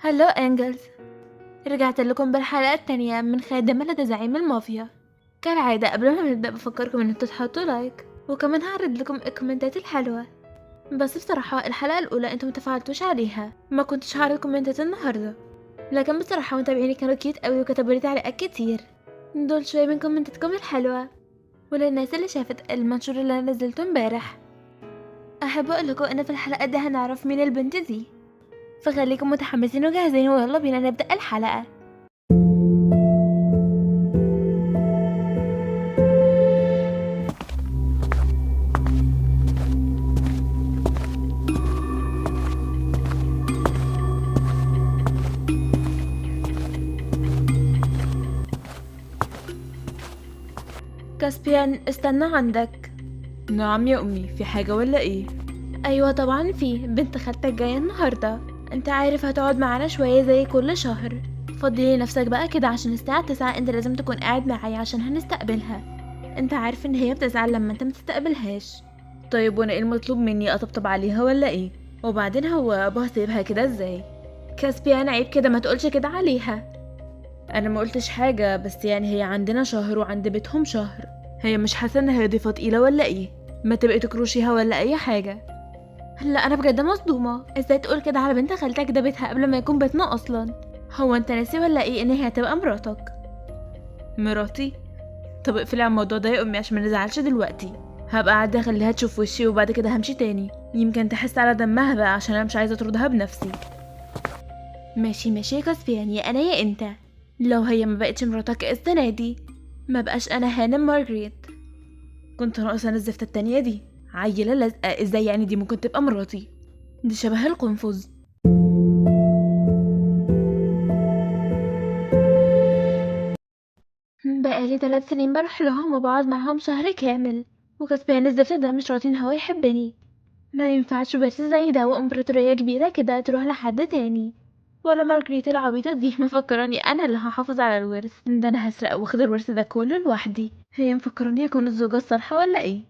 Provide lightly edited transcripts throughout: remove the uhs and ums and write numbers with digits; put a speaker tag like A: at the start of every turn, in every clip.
A: هلو انجلز، رجعت لكم بالحلقة التانية من خادمة لدى زعيم المافيا. كالعادة قبل ما نبدأ بفكركم ان انتوا تحطوا لايك، وكمان هعرض لكم الكومنتات الحلوة. بس بصراحة الحلقة الأولى انتوا متفاعلتوش عليها، ما كنتش هعرض كومنتات النهاردة، لكن بصراحة متابعيني كانوا كيوت قوي وكتبوا لي تعليقات كتير. دول شوية من كومنتاتكم الحلوة. وللناس اللي شافت المنشور اللي انا نزلته امبارح، احب اقول لكم ان في الحلقة دي هنعرف مين البنت دي، فخليكم متحمسين وجاهزين ويلا بينا نبدأ الحلقة. كاسبيان استنى عندك.
B: نعم يا أمي، في حاجة ولا إيه؟
A: ايوه طبعا في بنت خالتك جايه النهارده، انت عارف هتقعد معانا شويه زي كل شهر. فضلي نفسك بقى كده عشان الساعه 9 انت لازم تكون قاعد معايا عشان هنستقبلها. انت عارف ان هي بتزعل لما انت متستقبلهاش.
B: طيب وأنا إيه المطلوب مني، أطبطب عليها ولا إيه؟ وبعدين هو أبوها سايبها كده إزاي؟
A: كاسبيان عيب كده، ما تقولش كده عليها.
B: أنا ما قلتش حاجة، بس يعني هي عندنا شهر وعند بيتهم شهر. هي مش حاسة إن هي ضيفة تقيلة ولا إيه؟ ما تبقي تكروشيها ولا أي حاجة.
A: لا انا بجد مصدومه، ازاي تقول كده على بنت خالتك؟ ده بيتها قبل ما يكون بيتنا اصلا. هو انت ناسي ولا ايه ان هي هتبقى مراتك؟
B: مراتي؟ طب اقفلي على الموضوع ده يا أمي عشان ما نزعلش دلوقتي. هبقى قاعدة أخليها تشوف وشي وبعد كده همشي تاني، يمكن تحس على دمها بقى عشان أنا مش عايزة أطردها بنفسي.
A: ماشي ماشي يا كاسبيان، يا انا يا انت. لو هي ما بقتش مراتك السنه دي، ما بقاش انا هانم مارجريت.
B: كنت ناقصة أنا الزفتة التانية دي. عيلة لازقة ازاي يعني دي ممكن تبقى مراتي؟ دي شبه القنفذ.
A: بقالي 3 سنين بروح لهم وبقعد معاهم شهر كامل، وكسبان الزفت ده مش راضي ان هو يحبني. ما ينفعش بس زي ده وامبراطورية كبيرة كده تروح لحد تاني. ولا مارجريت العبيطة دي مفكراني انا اللي هحافظ على الورث ده، انا هسرق واخد الورث ده كله لوحدي. هي مفكراني اكون الزوجة الصالحة ولا ايه؟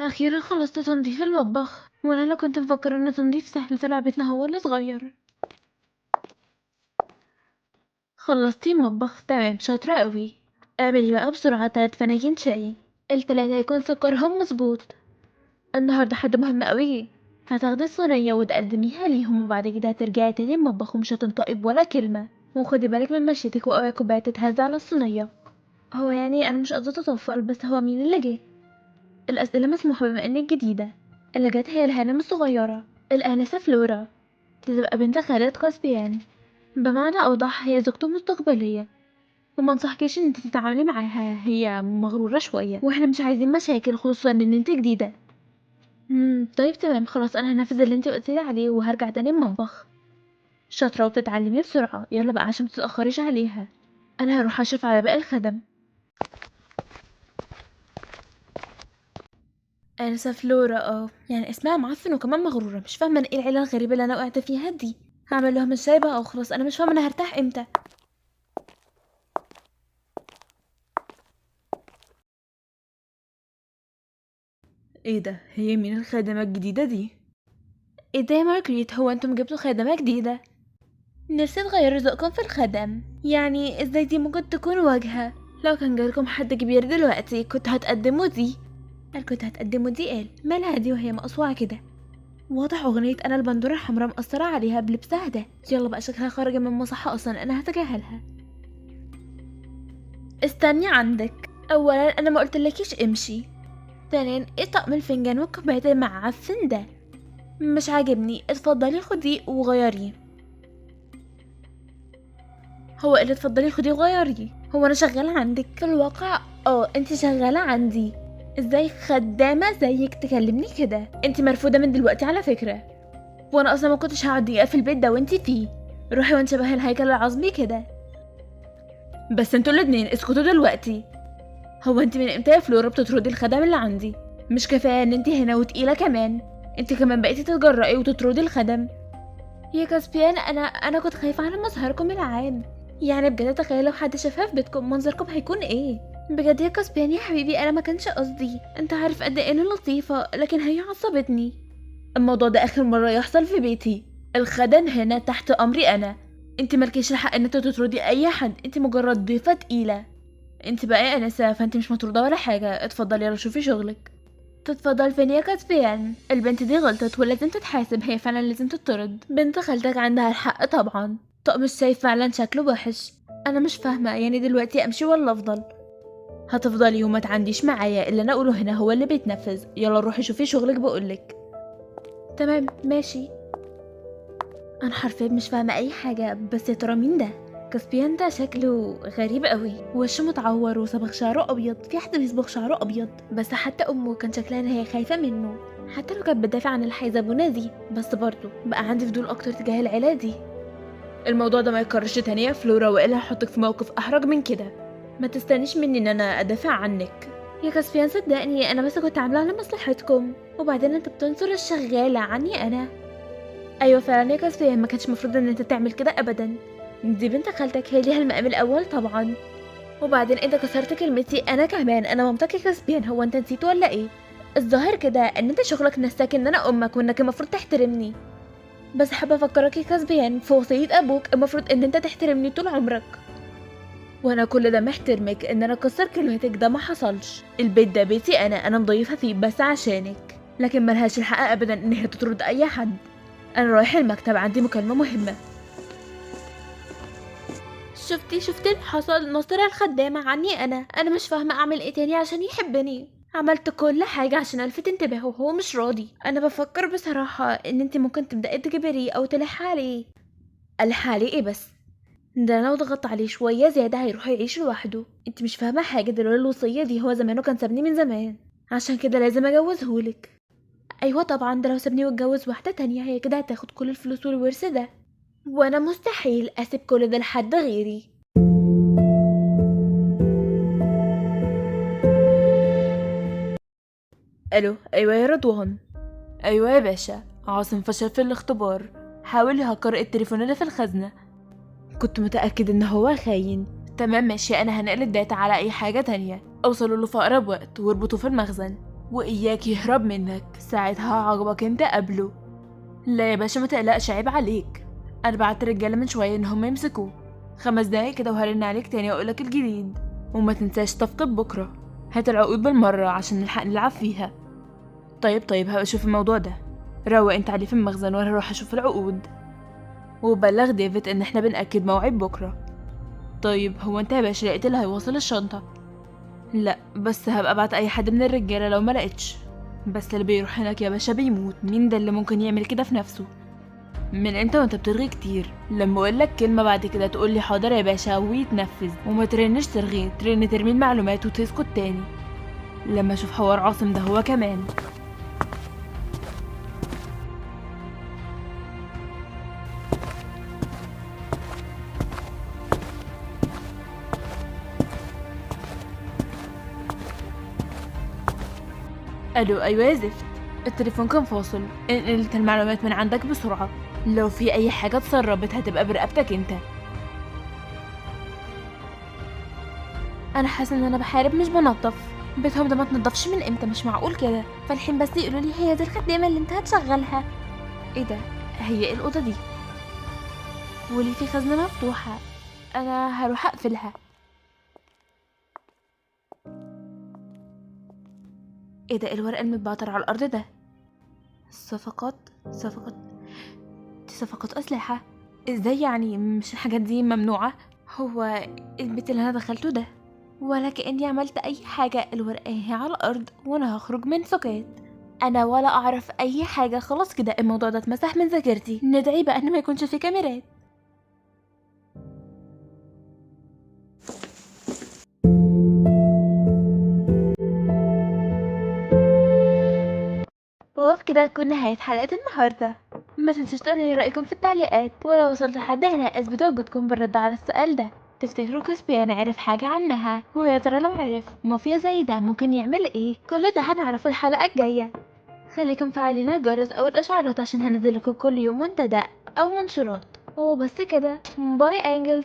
A: اخيرا خلصت تنظيف المطبخ، وانا لو كنت مفكرة ان تنظيف سهل طلع بيتنا هو اللي صغير. خلصتي المطبخ؟ تمام، شاطرة قوي. اعملي بقى بسرعة 3 فناجين شاي، ال3 يكون سكرهم مظبوط. النهاردة حد مهم قوي. هتاخدي الصينية وتقدميها ليهم وبعد كده هترجعي تاني المطبخ ومش هتنطقي بولا كلمة، وخدي بالك من مشيتك واوعي كوباية تتهز على الصينية. هو يعني انا مش قصدي اتطفل، بس هو مين اللي جه؟ الاسئلة مسموحة بما انك جديدة. اللي جت هي الهانم الصغيرة، الآنسة فلورا، تبقى بنت خالة كاسبيان. بمعنى اوضح هي زوجته المستقبلية، وما انصحكيش ان انت تتعاملي معاها، هي مغرورة شوية واحنا مش عايزين مشاكل خصوصا ان انت جديدة. طيب تمام خلاص، انا هنفذ اللي انت قلتيلي عليه وهرجع تاني المطبخ. شاطرة وبتتعلمي بسرعة، يلا بقى عشان متتأخريش عليها. انا هروح اشوف على باقي الخدم. انسة فلورا، يعني اسمها معفن وكمان مغرورة، مش فاهمة ايه العيلة الغريبة اللي انا وقعت فيها دي. هعمل لهم الشاي بقى وخلاص، انا مش فاهمة انا هرتاح امتى.
B: ايه ده؟ هي مين الخادمة الجديدة دي؟
A: ايه ده يا مارجريت، هو انتم جبتوا خادمة جديدة؟ نفسي تغيروا ذوقكم في الخدم، يعني ازاي دي ممكن تكون واجهة؟ لو كان جالكم حد كبير دلوقتي كنت هتقدموا دي. كنت هتقدموا دي مالها دي وهي مقصوعة كده؟ واضح اغنية انا البندورة الحمراء مأثرة عليها بلبسها ده. يلا بقى شكلها خارجة من مصحة اصلا، انا هتجاهلها. استني عندك، اولا انا ما قلتلكيش امشي. ثانيا ايه طقم الفنجان والكوبايات المعفن ده؟ مش عاجبني، اتفضلي خديه وغيريه. هو اللي اتفضلي خديه وغيريه؟ هو انا شغالة عندك في الواقع؟ انت شغالة عندي. ازاي خدامة زيك تكلمني كده؟ انت مرفوضة من دلوقتي على فكرة، وانا اصلا ما كنتش هقعد دقيقة في البيت ده وانت فيه. روحي وانت شبه الهيكل العظمي كده. بس انتوا الاتنين اسكتوا دلوقتي. هو انت من امتى يا فلورا بتطردي الخدم اللي عندي؟ مش كفايه ان انت هنا وتقيله كمان، انت كمان بقيتي تتجرأي وتطردي الخدم. يا كاسبيان، انا كنت خايفه على مظهركم العام. يعني بجد تخيل لو حد شافها في بيتكم منظركم هيكون ايه؟ بجد يا كسبان يا حبيبي انا ما كانش قصدي، انت عارف قد ايه انا لطيفه، لكن هي عصبتني.
B: الموضوع ده اخر مرة يحصل في بيتي. الخدم هنا تحت امري انا. انت مالكيش الحق ان انت تطردي اي حد، انت مجرد ضيفة تقيلة. انت بقى يا انسة، فانت مش مطرودة ولا حاجة. اتفضلي يلا شوفي شغلك.
A: تتفضل فين يا كسبان؟ البنت دي غلطت ولازم تتحاسب، هي فعلا لازم تطرد. بنت خالتك عندها الحق طبعا. طب مش شايف فعلا شكله وحش؟ انا مش فاهمه يعني دلوقتي امشي ولا افضل؟
B: هتفضلي وما تعنديش معايا. اللي انا اقوله هنا هو اللي بيتنفذ. يلا روحي شوفي شغلك بقولك.
A: تمام ماشي. انا حرفيا مش فاهمه اي حاجه، بس يا ترى مين ده؟ كاسبيان ده شكله غريب قوي، وشه متعور وصبغ شعره ابيض. في حد بيصبغ شعره ابيض؟ بس حتى امه كان شكلها ان هي خايفه منه، حتى لو كانت بتدافع عن الحيزبونه دي. بس برضه بقى عندي فضول اكتر تجاه العيله دي.
B: الموضوع ده ما يكررش تاني يا فلورا، والا هحطك في موقف احرج من كده. ما تستنيش مني ان انا ادافع عنك.
A: يا كاسبيان صدقني انا بس كنت عامله على مصلحتكم، وبعدين انت بتنصر الشغاله عني انا. ايوه فعلا يا كاسبيان، ما كانش المفروض ان انت تعمل كده ابدا. دي بنت خالتك، هي ليها المقام الاول طبعا. وبعدين انت كسرت كلمتي انا كمان، انا مامتك يا كاسبيان، هو انت نسيت ولا ايه؟ الظاهر كده ان انت شغلك نساك ان انا امك وانك المفروض تحترمني. بس حابه افكرك يا كاسبيان في وصيه ابوك، المفروض ان انت تحترمني طول عمرك.
B: وانا كل ده محترمك. ان انا اكسر كلمتك ده ما حصلش. البيت ده بيتي انا مضيفه فيه بس عشانك، لكن ملهاش الحق ابدا ان هي تطرد اي حد. انا رايح المكتب، عندي مكالمه مهمه.
A: شفتي اللي حصل؟ نصر الخدامة عني انا مش فاهمة اعمل ايه تاني عشان يحبني. عملت كل حاجة عشان الفت انتباهه وهو مش راضي. انا بفكر بصراحة ان انت ممكن تبدأي تجبريه او تلحي عليه.
B: الحق عليه ايه بس؟
A: ده لو ضغطت عليه شوية زيادة هيروح يعيش لوحده. انت مش فاهمة حاجة، ده لولا الوصية دي هو زمانه كان سابني من زمان، عشان كده لازم اجوزهولك. ايوه طبعا، ده لو سابني واتجوز واحدة تانية هي كده هتاخد كل الفلوس والورث ده، وانا مستحيل اسيب كل ده لحد غيري.
B: الو، ايوه يا رضوان. ايوه يا باشا، عاصم فشل في الاختبار. حاول يهكر التليفون اللي في الخزنه. كنت متاكد ان هو خاين. تمام ماشي، انا هنقل الداتا على اي حاجه تانية. اوصلوا له في اقرب وقت واربطوه في المخزن، واياك يهرب منك. ساعتها هعاقبك انت قبله. لا يا باشا ما تقلقش، عيب عليك. انا بعت رجاله من شويه ان هم يمسكوه. 5 دقايق كده وهرن عليك تاني واقولك الجديد. وما تنساش تفطب بكره. هات العقود بالمره عشان نلحق نلعب فيها. طيب هبقى اشوف الموضوع ده. روق انت عليه في المخزن وانا هروح اشوف العقود. وبلغ ديفيد ان احنا بنأكد موعد بكره. طيب هو انت يا باشا لقيت اللي هيوصل الشنطه؟ لا بس هبقى ابعت اي حد من الرجاله لو ما لقيتش. بس اللي بيروح هناك يا باشا بيموت. مين ده اللي ممكن يعمل كده في نفسه؟ من انت وانت بترغي كتير. لما اقول لك كلمه بعد كده تقول لي حاضر يا باشا ويتنفذ، وما ترنش ترغي، ترمي المعلومات وتسكت تاني. لما اشوف حوار عاصم ده هو كمان. الو، ايوه يا زفت. التليفون كان فاصل. انقلت المعلومات من عندك بسرعه. لو في اي حاجه اتسربت هتبقى برقبتك انت.
A: انا حاسه ان انا بحارب مش بنظف. بيتهم ده ما تنضفش من امتى؟ مش معقول كده. فالحين بس يقولوا لي هي دي الخدامه اللي انت هتشغلها. ايه ده؟ هي ايه الاوضه دي؟ وليه في خزنه مفتوحه؟ انا هروح اقفلها. ايه ده؟ الورق المتبعتر على الارض ده صفقات دي صفقات اسلحه. ازاي يعني؟ مش الحاجات دي ممنوعه؟ هو البيت اللي انا دخلته ده ولا كأني عملت اي حاجة؟ الورقة اهي على الارض وانا هخرج من سكات. انا ولا اعرف اي حاجة. خلاص كده الموضوع ده اتمسح من ذاكرتي. ندعي بقى ان ما يكونش في كاميرات. وبكده تكون نهاية حلقة النهاردة. ما تنسوش تقولوا لي رأيكم في التعليقات، ولو وصلت لحد هنا اثبتوا وجودكم بالرد على السؤال ده. تفتكروا كسبيان عرف حاجة عنها؟ ويا ترى لو عرف مافيا زي ده ممكن يعمل ايه؟ كل ده هنعرفه الحلقة الجاية. خليكم فعالين الجرس او الاشعارات عشان هنزل لكم كل يوم منتدى او منشورات. وبس كده، باي انجلز.